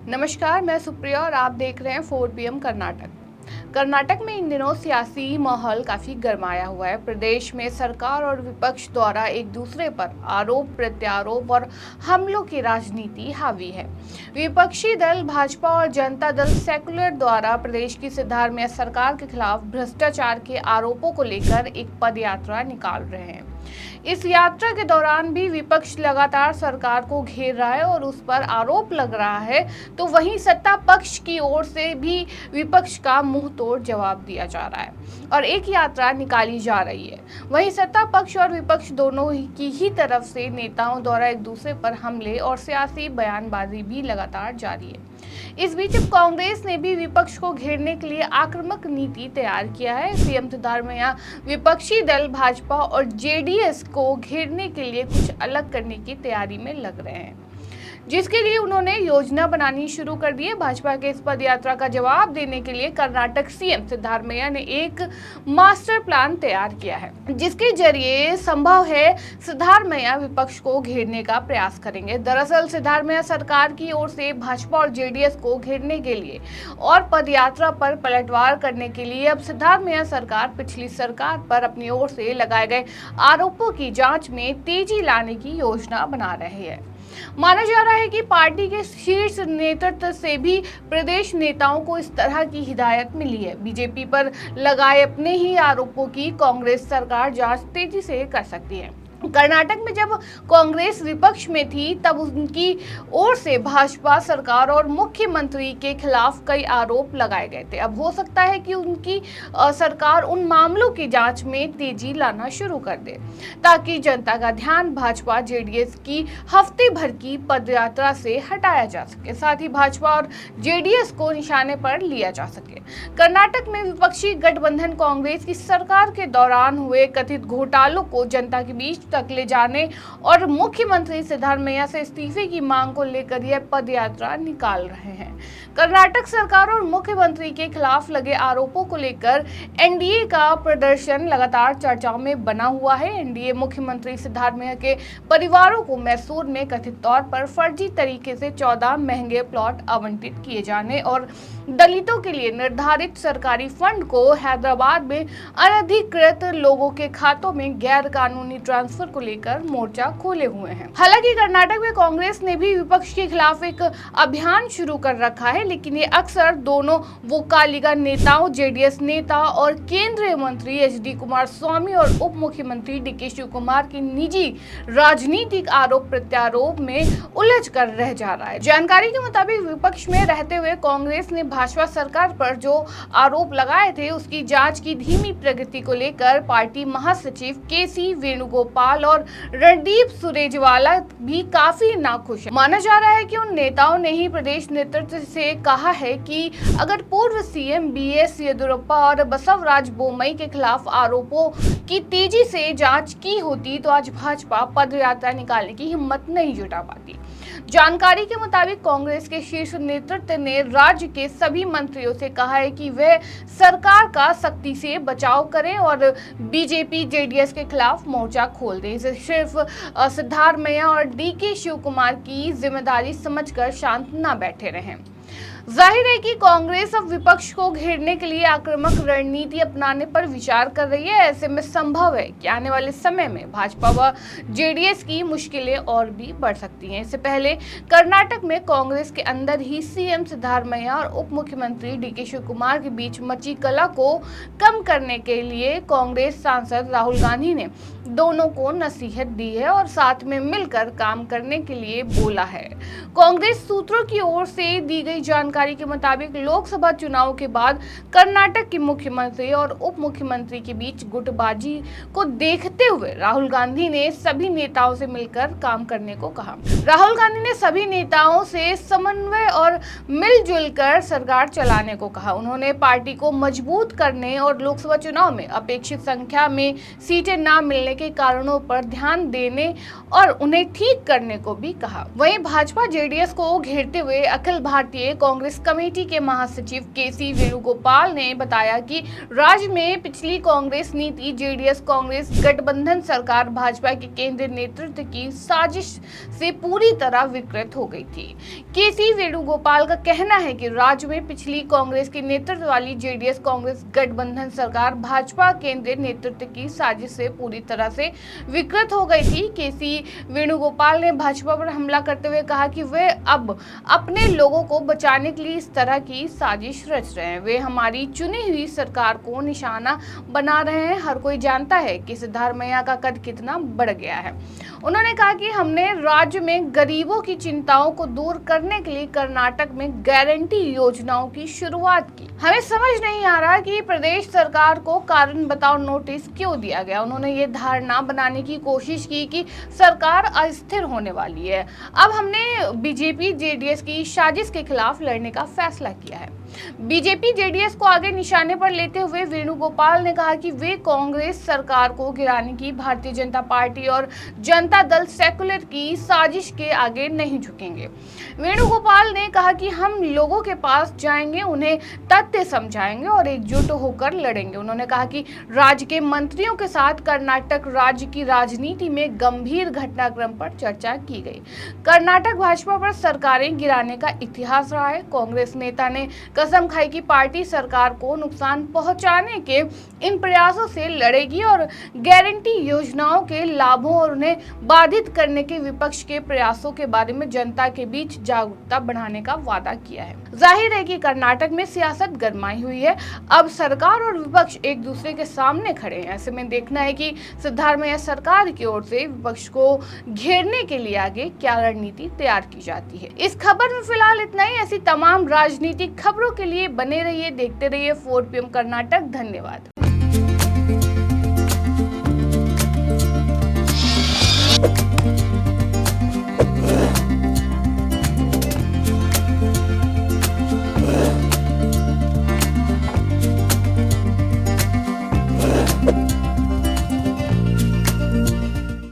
नमस्कार, मैं सुप्रिया और आप देख रहे हैं 4 PM कर्नाटक। कर्नाटक में इन दिनों सियासी माहौल काफी गरमाया हुआ है। प्रदेश में सरकार और विपक्ष द्वारा एक दूसरे पर आरोप प्रत्यारोप और हमलों की राजनीति हावी है। विपक्षी दल भाजपा और जनता दल सेक्युलर द्वारा प्रदेश की सिद्धारमैया सरकार के खिलाफ भ्रष्टाचार के आरोपों को लेकर एक पदयात्रा निकाल रहे हैं। इस यात्रा के दौरान भी विपक्ष लगातार सरकार को घेर रहा है और उस पर आरोप लग रहा है, तो वहीं सत्ता पक्ष की ओर से भी विपक्ष का मुंह तोड़ जवाब दिया जा रहा है और एक यात्रा निकाली जा रही है। वहीं सत्ता पक्ष और विपक्ष दोनों की ही तरफ से नेताओं द्वारा एक दूसरे पर हमले और सियासी बयानबाजी भी लगातार जारी है। इस बीच अब कांग्रेस ने भी विपक्ष को घेरने के लिए आक्रामक नीति तैयार किया है। सीएम सिद्धारमैया विपक्षी दल भाजपा और जेडीएस को घेरने के लिए कुछ अलग करने की तैयारी में लग रहे हैं, जिसके लिए उन्होंने योजना बनानी शुरू कर दी है। भाजपा के इस पदयात्रा का जवाब देने के लिए कर्नाटक सीएम सिद्धारमैया ने एक मास्टर प्लान तैयार किया है, जिसके जरिए संभव है सिद्धारमैया विपक्ष को घेरने का प्रयास करेंगे। दरअसल सिद्धारमैया सरकार की ओर से भाजपा और जेडीएस को घेरने के लिए और पदयात्रा पर पलटवार करने के लिए अब सिद्धारमैया सरकार पिछली सरकार पर अपनी ओर से लगाए गए आरोपों की जांच में तेजी लाने की योजना बना रही है। माना जा रहा है कि पार्टी के शीर्ष नेतृत्व से भी प्रदेश नेताओं को इस तरह की हिदायत मिली है। बीजेपी पर लगाए अपने ही आरोपों की कांग्रेस सरकार जांच तेजी से कर सकती है। कर्नाटक में जब कांग्रेस विपक्ष में थी तब उनकी ओर से भाजपा सरकार और मुख्यमंत्री के खिलाफ कई आरोप लगाए गए थे। अब हो सकता है कि उनकी सरकार उन मामलों की जांच में तेजी लाना शुरू कर दे, ताकि जनता का ध्यान भाजपा जेडीएस की हफ्ते भर की पदयात्रा से हटाया जा सके, साथ ही भाजपा और जेडीएस को निशाने पर लिया जा सके। कर्नाटक में विपक्षी गठबंधन कांग्रेस की सरकार के दौरान हुए कथित घोटालों को जनता के बीच तक ले जाने और मुख्यमंत्री सिद्धारमैया से इस्तीफे की मांग को लेकर यह पदयात्रा निकाल रहे हैं। कर्नाटक सरकार और मुख्यमंत्री के खिलाफ लगे आरोपों को लेकर एनडीए का प्रदर्शन लगातार चर्चाओं में बना हुआ है। एनडीए मुख्यमंत्री सिद्धारमैया के परिवारों को मैसूर में कथित तौर पर फर्जी तरीके से 14 महंगे प्लॉट आवंटित किए जाने और दलितों के लिए निर्धारित सरकारी फंड को हैदराबाद में अनधिकृत लोगों के खातों में गैर कानूनी ट्रांसफर को लेकर मोर्चा खोले हुए हैं। हालांकि कर्नाटक में कांग्रेस ने भी विपक्ष के खिलाफ एक अभियान शुरू कर रखा है, लेकिन ये अक्सर दोनों वोकालिगा नेताओं, जेडीएस नेता और केंद्रीय मंत्री एचडी कुमारस्वामी और उप मुख्यमंत्री डीके शिवकुमार की निजी राजनीतिक आरोप प्रत्यारोप में उलझ कर रह जा रहा है। जानकारी के मुताबिक विपक्ष में रहते हुए कांग्रेस ने भाजपा सरकार पर जो आरोप लगाए थे उसकी जांच की धीमी प्रगति को लेकर पार्टी महासचिव केसी वेणुगोपाल और रणदीप सुरजेवाला भी काफी नाखुश है। माना जा रहा है कि उन नेताओं ने ही प्रदेश नेतृत्व से कहा है कि अगर पूर्व सीएम बीएस येदियुरप्पा और बसवराज बोम्मई के खिलाफ आरोपों की तेजी से जांच की होती तो आज भाजपा पदयात्रा निकालने की हिम्मत नहीं जुटा पाती। जानकारी के मुताबिक कांग्रेस के शीर्ष नेतृत्व ने राज्य के सभी मंत्रियों से कहा है कि वे सरकार का सख्ती से बचाव करें और बीजेपी जेडीएस के खिलाफ मोर्चा खोल दें। इसे सिर्फ सिद्धारमैया और डीके शिवकुमार की जिम्मेदारी समझकर शांत न बैठे रहें। जाहिर है कि कांग्रेस अब विपक्ष को घेरने के लिए आक्रामक रणनीति अपनाने पर विचार कर रही है। ऐसे में संभव है कि आने वाले समय में भाजपा व जेडीएस की मुश्किलें और भी बढ़ सकती हैं। इससे पहले कर्नाटक में कांग्रेस के अंदर ही सीएम सिद्धारमैया और उप मुख्यमंत्री डीके शिवकुमार के बीच मची कलह को कम करने के लिए कांग्रेस सांसद राहुल गांधी ने दोनों को नसीहत दी है और साथ में मिलकर काम करने के लिए बोला है। कांग्रेस सूत्रों की ओर से दी गई जानकारी के मुताबिक लोकसभा चुनाव के बाद कर्नाटक के मुख्यमंत्री और उप मुख्यमंत्री के बीच गुटबाजी को देखते हुए राहुल गांधी ने सभी नेताओं से मिलकर काम करने को कहा। राहुल गांधी ने सभी नेताओं से समन्वय और मिलजुल कर सरकार चलाने को कहा। उन्होंने पार्टी को मजबूत करने और लोकसभा चुनाव में अपेक्षित संख्या में सीटें न मिलने के कारणों पर ध्यान देने और उन्हें ठीक करने को भी कहा। वहीं भाजपा जेडीएस को घेरते हुए अखिल भारतीय कांग्रेस कांग्रेस कमेटी के महासचिव केसी वेणुगोपाल ने बताया कि राज्य में पिछली कांग्रेस नीति जेडीएस कांग्रेस गठबंधन सरकार भाजपा के केंद्रीय नेतृत्व की साजिश से पूरी तरह विकृत हो गई थी। केसी वेणुगोपाल का कहना है कि राज्य में पिछली कांग्रेस के नेतृत्व वाली जेडीएस कांग्रेस गठबंधन सरकार भाजपा केंद्रीय नेतृत्व की साजिश से पूरी तरह से विकृत हो गई थी। केसी वेणुगोपाल ने भाजपा पर हमला करते हुए कहा कि वे अब अपने लोगों को बचाने के लिए इस तरह की साजिश रच रहे हैं। वे हमारी चुनी हुई सरकार को निशाना बना रहे हैं। हर कोई जानता है कि सिद्धारमैया का कद कितना बढ़ गया है। उन्होंने कहा कि हमने राज्य में गरीबों की चिंताओं को दूर करने के लिए कर्नाटक में गारंटी योजनाओं की शुरुआत की। हमें समझ नहीं आ रहा कि प्रदेश सरकार को कारण बताओ नोटिस क्यों दिया गया। उन्होंने ये धारणा बनाने की कोशिश की कि सरकार अस्थिर होने वाली है। अब हमने बीजेपी जेडीएस की साजिश के खिलाफ लड़ने का फैसला किया है। बीजेपी जेडीएस को आगे निशाने पर लेते हुए वेणुगोपाल ने कहा कि वे कांग्रेस सरकार को गिराने की भारतीय जनता पार्टी और जनता दल सेकुलर की साजिश के आगे नहीं झुकेंगे। वेणुगोपाल ने कहा कि हम लोगों के पास जाएंगे, उन्हें तथ्य समझाएंगे और एकजुट होकर लड़ेंगे। उन्होंने कहा कि राज्य के मंत्रियों के साथ कर्नाटक राज्य की राजनीति में गंभीर घटनाक्रम पर चर्चा की गई। कर्नाटक भाजपा पर सरकारें गिराने का इतिहास रहा है। कांग्रेस नेता ने कसम खाई कि पार्टी सरकार को नुकसान पहुंचाने के इन प्रयासों से लड़ेगी और गारंटी योजनाओं के लाभों और उन्हें बाधित करने के विपक्ष के प्रयासों के बारे में जनता के बीच जागरूकता बढ़ाने का वादा किया है। जाहिर है कि कर्नाटक में सियासत गरमाई हुई है। अब सरकार और विपक्ष एक दूसरे के सामने खड़े हैं। ऐसे में देखना है कि सिद्धारमैया सरकार की ओर से विपक्ष को घेरने के लिए आगे क्या रणनीति तैयार की जाती है। इस खबर में फिलहाल इतना ही। ऐसी तमाम राजनीतिक खबरों के लिए बने रहिए, देखते रहिए 4 PM कर्नाटक। धन्यवाद।